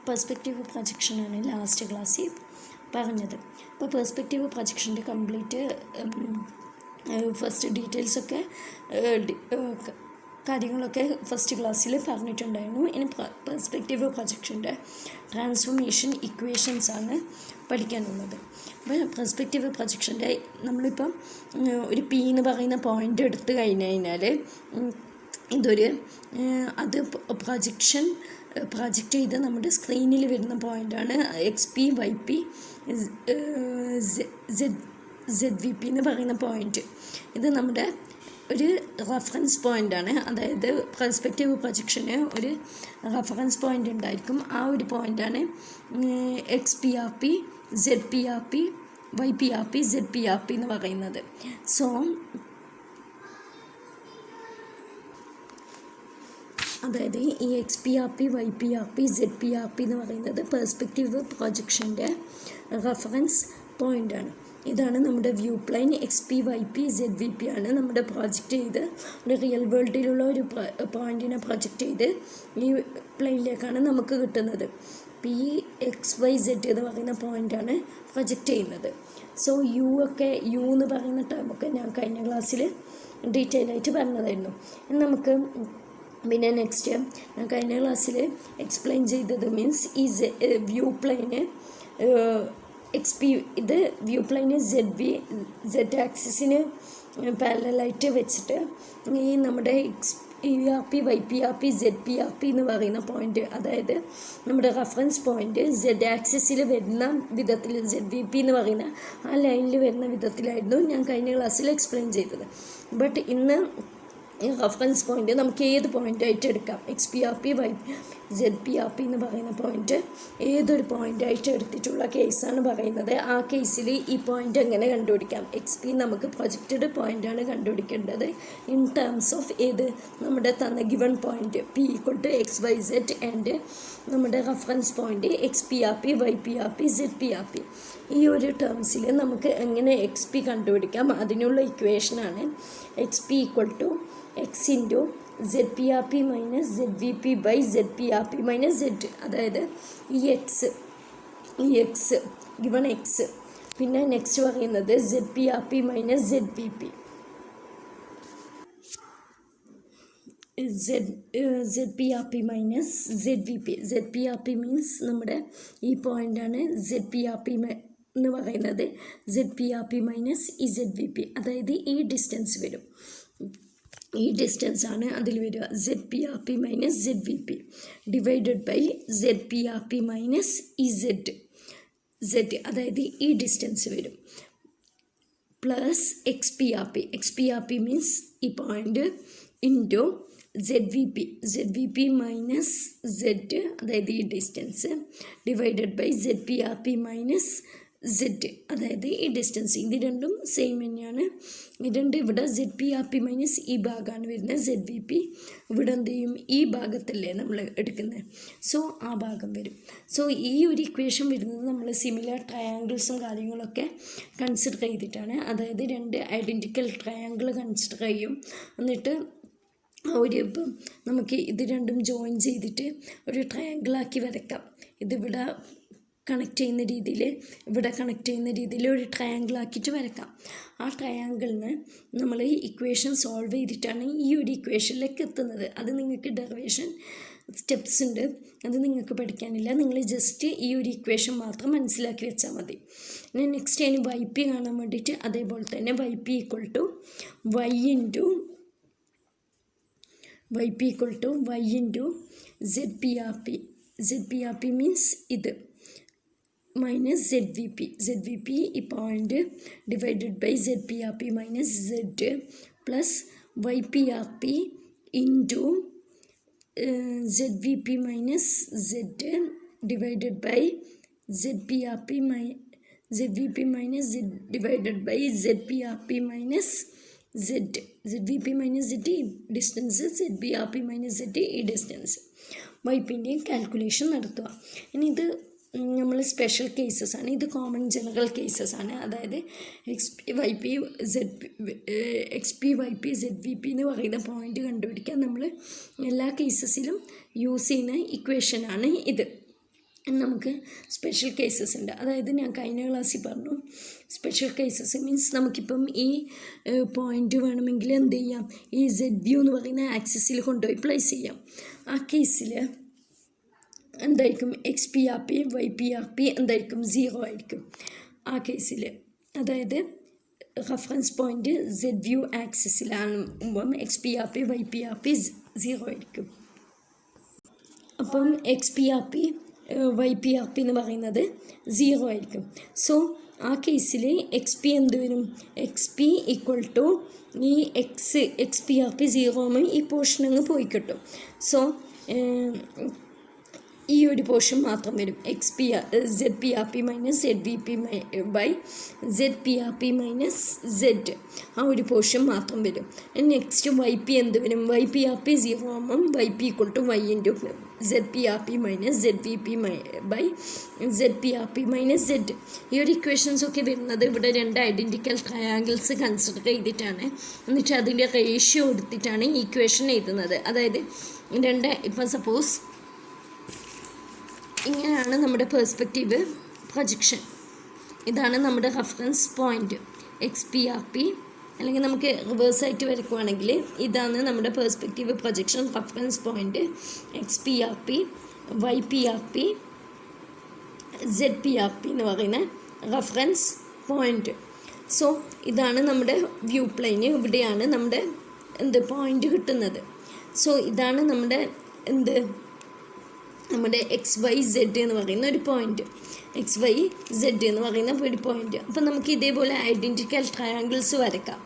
Perspective പ്രൊജക്ഷനാണ് last ക്ലാസ്സിൽ പറഞ്ഞത്. അപ്പോൾ പെർസ്പെക്റ്റീവ് പ്രൊജക്ഷൻ്റെ കംപ്ലീറ്റ് ഫസ്റ്റ് ഡീറ്റെയിൽസൊക്കെ കാര്യങ്ങളൊക്കെ ഫസ്റ്റ് ക്ലാസ്സിൽ പറഞ്ഞിട്ടുണ്ടായിരുന്നു. ഇനി പെർസ്പെക്റ്റീവ് പ്രൊജക്ഷൻ്റെ ട്രാൻസ്ഫോർമേഷൻ ഇക്വേഷൻസാണ് പഠിക്കാനുള്ളത്. അപ്പോൾ പെർസ്പെക്റ്റീവ് പ്രൊജക്ഷൻ്റെ നമ്മളിപ്പം ഒരു പി എന്ന് പറയുന്ന പോയിൻ്റ് എടുത്തു കഴിഞ്ഞാൽ ഇതൊരു പ്രൊജക്റ്റ് ചെയ്ത് നമ്മുടെ സ്ക്രീനിൽ വരുന്ന പോയിൻ്റാണ് XP YP ZVP എന്ന് പറയുന്ന പോയിൻ്റ്. ഇത് നമ്മുടെ ഒരു റെഫറൻസ് പോയിൻ്റാണ്. അതായത് പെർസ്പെക്റ്റീവ് പ്രൊജക്ഷന് ഒരു റെഫറൻസ് പോയിൻ്റ് ഉണ്ടായിരിക്കും. ആ ഒരു പോയിൻ്റാണ് XPRP ZPRP YPRP ZPRP എന്ന് പറയുന്നത്. സോ അതായത് ഈ XPRP YPRP ZPRP എന്ന് പറയുന്നത് പെർസ്പെക്റ്റീവ് പ്രൊജക്ഷൻ്റെ റെഫറൻസ് പോയിൻ്റാണ്. ഇതാണ് നമ്മുടെ view plane. XP YP ZVP ആണ് നമ്മുടെ പ്രൊജക്റ്റ് ചെയ്ത് ഒരു റിയൽ വേൾഡിലുള്ള ഒരു പോയിൻറ്റിനെ പ്രൊജക്റ്റ് ചെയ്ത് ഈ പ്ലെയിനിലേക്കാണ് നമുക്ക് കിട്ടുന്നത്. PXYZ എന്ന് പറയുന്ന പോയിൻ്റാണ് പ്രൊജക്റ്റ് ചെയ്യുന്നത്. സോ യു എന്ന് പറയുന്ന ടേമൊക്കെ ഞാൻ കഴിഞ്ഞ ക്ലാസ്സിൽ ഡീറ്റെയിൽ ആയിട്ട് പറഞ്ഞതായിരുന്നു. നമുക്ക് പിന്നെ നെക്സ്റ്റ് ഞാൻ കഴിഞ്ഞ ക്ലാസ്സിൽ എക്സ്പ്ലെയിൻ ചെയ്തത് മീൻസ് ഈ വ്യൂ പ്ലെയിന് ഇത് വ്യൂ പ്ലെയിന് Z ആക്സിസിന് പാരലായിട്ട് വെച്ചിട്ട് ഈ നമ്മുടെ XPRP YPRP ZPRP എന്ന് പറയുന്ന പോയിൻ്റ്, അതായത് നമ്മുടെ റെഫറൻസ് പോയിൻ്റ് Z ആക്സിസിൽ വരുന്ന വിധത്തിൽ ZVP എന്ന് പറയുന്ന ആ ലൈനിൽ വരുന്ന വിധത്തിലായിരുന്നു ഞാൻ കഴിഞ്ഞ ക്ലാസ്സിൽ എക്സ്പ്ലെയിൻ ചെയ്തത്. ബട്ട് ഇന്ന് ഈ റെഫറൻസ് പോയിൻ്റ് നമുക്ക് ഏത് പോയിൻ്റായിട്ട് എടുക്കാം. XPRP ZPRP എന്ന് പറയുന്ന പോയിൻ്റ് ഏതൊരു പോയിൻ്റായിട്ട് എടുത്തിട്ടുള്ള കേസാണ് പറയുന്നത്. ആ കേസിൽ ഈ പോയിൻ്റ് എങ്ങനെ കണ്ടുപിടിക്കാം. XP നമുക്ക് പ്രൊജക്റ്റഡ് പോയിൻ്റാണ് കണ്ടുപിടിക്കേണ്ടത് ഇൻ ടേംസ് ഓഫ് ഏത് നമ്മുടെ തന്ന ഗിവൺ പോയിൻ്റ് P=XYZ ആൻഡ് നമ്മുടെ reference point XPRP YPRP ZPRP. ഈ ഒരു ടേംസിൽ നമുക്ക് എങ്ങനെ XP കണ്ടുപിടിക്കാം, അതിനുള്ള ഇക്വേഷനാണ് XP=X into ZPRP minus ZVP by ZPRP minus Z. അതായത് ഈ X ഗിവൺ X, പിന്നെ നെക്സ്റ്റ് പറയുന്നത് ZPRP minus ZVP. ZPRP minus ZVP. ZPRP means നമ്മുടെ ഈ പോയിൻ്റാണ് ZPRP എന്ന് പറയുന്നത്. ZPRP മൈനസ് ഈ ZVP, അതായത് ഈ ഡിസ്റ്റൻസ് വരും. ഈ ഡിസ്റ്റൻസ് ആണ് അതിൽ വരിക. ZPRP minus ZVP divided by ZPRP minus ഈ Z, അതായത് ഈ ഡിസ്റ്റൻസ് വരും, പ്ലസ് XPRP മീൻസ് ഈ point into ZVP minus Z, അതായത് ഈ distance divided by ZPRP minus Z, അതായത് ഈ ഡിസ്റ്റൻസ്. ഇത് രണ്ടും സെയിം തന്നെയാണ്. ഇതുണ്ട് ഇവിടെ ZPRP മൈനസ് ഈ ഭാഗമാണ് വരുന്നത്. ZVP ഇവിടെ എന്ത് ചെയ്യും, ഈ ഭാഗത്തല്ലേ നമ്മൾ എടുക്കുന്നത്. സോ ആ ഭാഗം വരും. സോ ഈ ഒരു ഇക്വേഷൻ വരുന്നത് നമ്മൾ സിമിലർ ട്രയാങ്കിൾസും കാര്യങ്ങളൊക്കെ കൺസിഡർ ചെയ്തിട്ടാണ്. അതായത് രണ്ട് ഐഡൻറ്റിക്കൽ ട്രയാങ്കിൾ കൺസിഡർ ചെയ്യും. എന്നിട്ട് ഇപ്പം നമുക്ക് ഇത് രണ്ടും ജോയിൻ ചെയ്തിട്ട് ഒരു ട്രയാങ്കിളാക്കി വരയ്ക്കാം. ഇതിവിടെ കണക്ട് ചെയ്യുന്ന രീതിയിൽ ഇവിടെ കണക്ട് ചെയ്യുന്ന രീതിയിൽ ഒരു ട്രയാങ്കിളാക്കിയിട്ട് വരയ്ക്കാം. ആ ട്രയാങ്കിളിന് നമ്മൾ ഇക്വേഷൻ സോൾവ് ചെയ്തിട്ടാണ് ഈ ഒരു ഇക്വേഷനിലേക്ക് എത്തുന്നത്. അത് നിങ്ങൾക്ക് ഡെറിവേഷൻ സ്റ്റെപ്സ് ഉണ്ട്, അത് നിങ്ങൾക്ക് പഠിക്കാനില്ല. നിങ്ങൾ ജസ്റ്റ് ഈ ഒരു ഇക്വേഷൻ മാത്രം മനസ്സിലാക്കി വെച്ചാൽ മതി. പിന്നെ നെക്സ്റ്റ് അതിന് YP കാണാൻ വേണ്ടിയിട്ട് അതേപോലെ തന്നെ YP into ZPRP മീൻസ് ഇത് മൈനസ് ZVP ഈ point divided by ZPRP minus Z plus YPRP into ZVP minus Z divided by ZVP minus Z divided by ZPRP minus ZVP minus Z ഈ distance, ZPRP minus Z ഈ distance. YPൻ്റെയും calculation നടത്തുക. ഇനി ഇത് നമ്മൾ special cases ആണ്, ഇത് common general cases ആണ്. അതായത് XP YP ZVP എന്ന് പറയുന്ന പോയിൻ്റ് കണ്ടുപിടിക്കാൻ നമ്മൾ എല്ലാ കേസസിലും യൂസ് ചെയ്യുന്ന ഇക്വേഷനാണ് ഇത്. നമുക്ക് സ്പെഷ്യൽ കേസസ് ഉണ്ട്. അതായത് ഞാൻ കഴിഞ്ഞ ക്ലാസ്സിൽ പറഞ്ഞു, സ്പെഷ്യൽ കേസസ് മീൻസ് നമുക്കിപ്പം ഈ പോയിൻ്റ് വേണമെങ്കിൽ എന്ത് ചെയ്യാം, ഈ സെഡ് വ്യൂ എന്ന് പറയുന്ന ആക്സിസിൽ കൊണ്ടുപോയി പ്ലേസ് ചെയ്യാം. ആ കേസിൽ എന്തായിരിക്കും, X P R P Y P R P എന്തായിരിക്കും, 0 ആയിരിക്കും. ആ കേസിൽ അതായത് റെഫറൻസ് പോയിൻ്റ് സെഡ് വ്യൂ ആക്സിസിലാകുമ്പം X P R P Y P R P 0 ആയിരിക്കും. അപ്പം X P R P Y P R P എന്ന് പറയുന്നത് 0 ആയിരിക്കും. സോ ആ കേസിൽ എക്സ് പി എന്ത് വരും, എക്സ് പി ഈക്വൽ ടു ഈ എക്സ് പി ആർ പി 0 ആകുമ്പോൾ ഈ പോർഷൻ അങ്ങ് പോയി കിട്ടും. സോ ഈ ഒരു പോർഷൻ മാത്രം വരും, Z P R P minus Z V P by Z P R P minus Z, ആ ഒരു പോർഷൻ മാത്രം വരും. നെക്സ്റ്റ് വൈ പി എന്ത് വരും, വൈ പി ആർ പി 0 ആകുമ്പം Y P equal to Y into Z P R P minus Z V P by Z P R P minus Z. ഈ ഒരു equations ഒക്കെ വരുന്നത് ഇവിടെ 2 ഐഡൻറ്റിക്കൽ ട്രയാങ്കിൾസ് കൺസിഡർ ചെയ്തിട്ടാണ്. എന്നിട്ട് അതിൻ്റെ റേഷ്യോ എടുത്തിട്ടാണ് ഈ ഇക്വേഷൻ എഴുതുന്നത്. അതായത് ഇപ്പം സപ്പോസ് ഇങ്ങനെയാണ് നമ്മുടെ പെർസ്പെക്റ്റീവ് പ്രൊജക്ഷൻ. ഇതാണ് നമ്മുടെ reference point X P R P, അല്ലെങ്കിൽ നമുക്ക് റിവേഴ്സായിട്ട് വരയ്ക്കുവാണെങ്കിൽ ഇതാണ് നമ്മുടെ perspective projection reference point X P R P Y P R P Z P R P എന്ന് പറയുന്ന റെഫറൻസ് പോയിൻ്റ്. സോ ഇതാണ് നമ്മുടെ വ്യൂ പ്ലെയിന്. ഇവിടെയാണ് നമ്മുടെ പോയിൻ്റ് കിട്ടുന്നത്. സോ ഇതാണ് നമ്മുടെ എക്സ് വൈ സെഡ് എന്ന് പറയുന്ന ഒരു പോയിൻ്റ്, എക്സ് വൈ സെഡ് എന്ന് പറയുന്ന ഒരു പോയിൻ്റ്. അപ്പം നമുക്ക് ഇതേപോലെ ഐഡൻറ്റിക്കൽ ട്രയാങ്കിൾസ് വരയ്ക്കാം.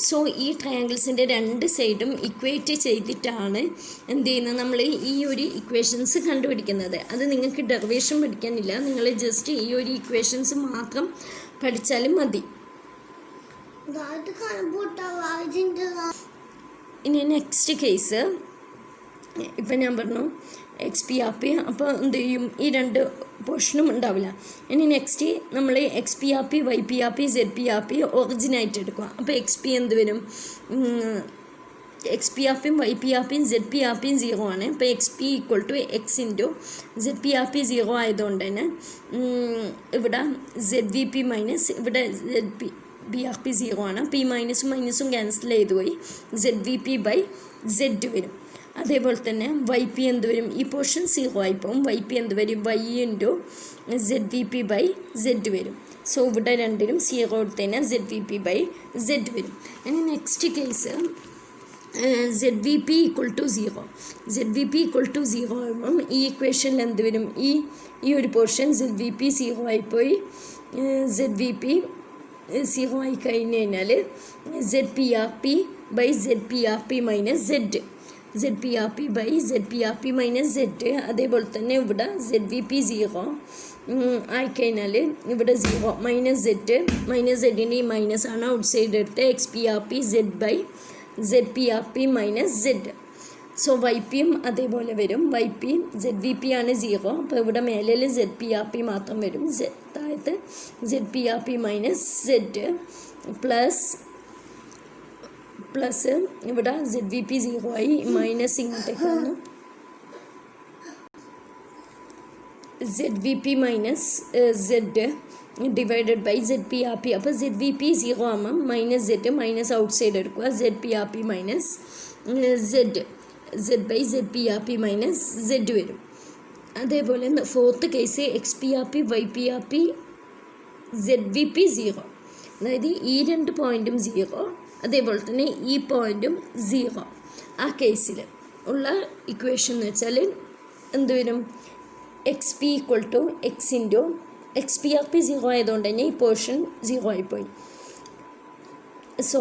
സോ ഈ ട്രയാങ്കിൾസിൻ്റെ 2 സൈഡും ഇക്വേറ്റ് ചെയ്തിട്ടാണ് എന്ത് ചെയ്യുന്നത്, നമ്മൾ ഈ ഒരു ഇക്വേഷൻസ് കണ്ടുപിടിക്കുന്നത്. അത് നിങ്ങൾക്ക് ഡെറിവേഷൻ പഠിക്കാനില്ല, നിങ്ങൾ ജസ്റ്റ് ഈ ഒരു ഇക്വേഷൻസ് മാത്രം പഠിച്ചാലും മതി. ഇനി നെക്സ്റ്റ് കേസ് ഇപ്പം ഞാൻ പറഞ്ഞു എക്സ് പി ആർ പി, അപ്പോൾ എന്ത് ചെയ്യും, ഈ 2 പോർഷനും ഉണ്ടാവില്ല. ഇനി നെക്സ്റ്റ് നമ്മൾ X P R P Y P R P Z P R P ഒറിജിനായിട്ട് എടുക്കുക. അപ്പോൾ എക്സ് പി എന്ത് വരും, എക്സ് പി ആർ പിയും വൈ പി ആർ പിയും സെഡ് പി ആർ പിയും 0 ആണ്. അപ്പോൾ X P equal to X into Z P R P 0 ആയതുകൊണ്ട് തന്നെ ഇവിടെ സെഡ് വി പി മൈനസ് ഇവിടെ സെഡ് പി ആർ പി 0 ആണ്. അപ്പോൾ ഈ മൈനസും ക്യാൻസൽ ചെയ്ത് പോയി Z V P by Z വരും. അതേപോലെ തന്നെ വൈ പി എന്ത് വരും, ഈ പോർഷൻ 0 ആയിപ്പോവും. വൈ പി എന്ത് വരും, Y into Z V P by Z വരും. സോ ഇവിടെ 2ലും 0 എടുത്ത് കഴിഞ്ഞാൽ Z V P by Z വരും. ഇനി next case Z V P equal to 0. Z V P equal to 0 ആകുമ്പം ഈ ഇക്വേഷനിൽ എന്ത് വരും, ഈ ഒരു പോർഷൻ സെഡ് വി പി 0 ആയിപ്പോയി. സെഡ് വി പി 0 ആയി കഴിഞ്ഞ് കഴിഞ്ഞാൽ Z P R P by Z P R P minus Z, Z P R P by Z P R P minus Z. അതേപോലെ തന്നെ ഇവിടെ സെഡ് വി പി 0 ആയിക്കഴിഞ്ഞാൽ ഇവിടെ 0 minus സെഡിൻ്റെ ഈ മൈനസ് ആണ് ഔട്ട് സൈഡ് എടുത്ത് X P R P Z by Z P R P minus Z. So Y പിയും അതേപോലെ വരും. Y P Z V P ആണ് 0, അപ്പോൾ ഇവിടെ മേലിൽ സെഡ് പി ആർ പി മാത്രം വരും. താഴത്ത് Z P R P minus Z plus ഇവിടെ സെഡ് വി പി 0 ആയി, മൈനസ് ഇങ്ങോട്ടേക്ക് വന്നു Z V P minus Z divided by Z P R P. അപ്പോൾ സെഡ് വി പി 0 ആകുമ്പം മൈനസ് ഔട്ട് സൈഡ് എടുക്കുക, Z P R P minus Z by Z P R P minus Z വരും. അതേപോലെ 4th case X P R P Y P R P Z V P 0, അതായത് ഈ 2 പോയിൻറ്റും 0, അതേപോലെ തന്നെ ഈ പോയിൻറ്റും 0. ആ കേസിൽ ഉള്ള ഇക്വേഷൻ എന്ന് വെച്ചാൽ എന്ത് വരും, X P equal to X into X P R P 0 ആയതുകൊണ്ട് തന്നെ ഈ പോർഷൻ 0 ആയിപ്പോയി. സോ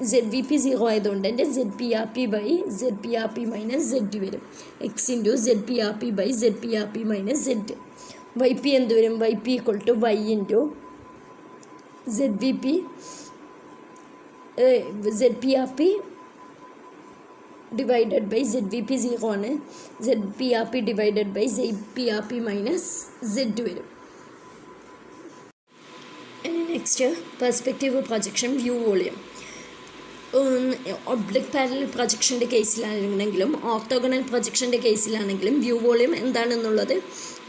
സെഡ് വി പി 0 ആയതുകൊണ്ട് തന്നെ Z P R P by Z P R P minus Z വരും. X into Z P R P by Z P R P minus Z. Y P എന്ത് വരും, Y P equal to Y into Z V P Z P R P divided by Z V P 0 ആണ്. Z P R P divided by Z P R P minus Z വരും. ഇനി next perspective projection view volume. Oblique parallel പ്രൊജക്ഷൻ്റെ കേസിലാണെങ്കിലും orthogonal പ്രൊജക്ഷൻ്റെ കേസിലാണെങ്കിലും view volume എന്താണെന്നുള്ളത്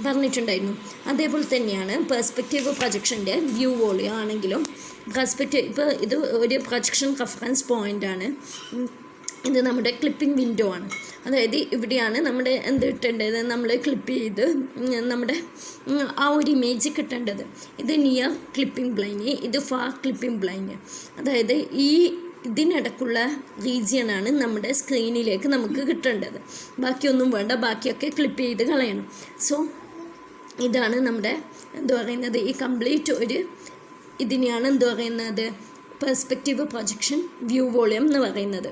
പറഞ്ഞിട്ടുണ്ടായിരുന്നു. അതേപോലെ തന്നെയാണ് പെർസ്പെക്റ്റീവ് പ്രൊജക്ഷൻ്റെ വ്യൂ വോളിയം ആണെങ്കിലും ഇപ്പോൾ ഇത് ഒരു പ്രൊജക്ഷൻ റെഫറൻസ് പോയിൻ്റാണ്. ഇത് നമ്മുടെ ക്ലിപ്പിംഗ് വിൻഡോ ആണ്. അതായത് ഇവിടെയാണ് നമ്മുടെ എന്ത് കിട്ടേണ്ടത്, നമ്മൾ ക്ലിപ്പ് ചെയ്ത് നമ്മുടെ ആ ഒരു ഇമേജ് കിട്ടേണ്ടത്. ഇത് നിയർ ക്ലിപ്പിംഗ് പ്ലെയിന്, ഇത് ഫാർ ക്ലിപ്പിംഗ് പ്ലെയിന്. അതായത് ഇതിനിടക്കുള്ള റീജിയനാണ് നമ്മുടെ സ്ക്രീനിലേക്ക് നമുക്ക് കിട്ടേണ്ടത്. ബാക്കിയൊന്നും വേണ്ട, ബാക്കിയൊക്കെ ക്ലിപ്പ് ചെയ്ത് കളയണം. സോ ഇതാണ് നമ്മുടെ ഈ കംപ്ലീറ്റ് ഇതിനെയാണ് പെർസ്പെക്റ്റീവ് പ്രൊജക്ഷൻ വ്യൂ വോളിയം എന്ന് പറയുന്നത്.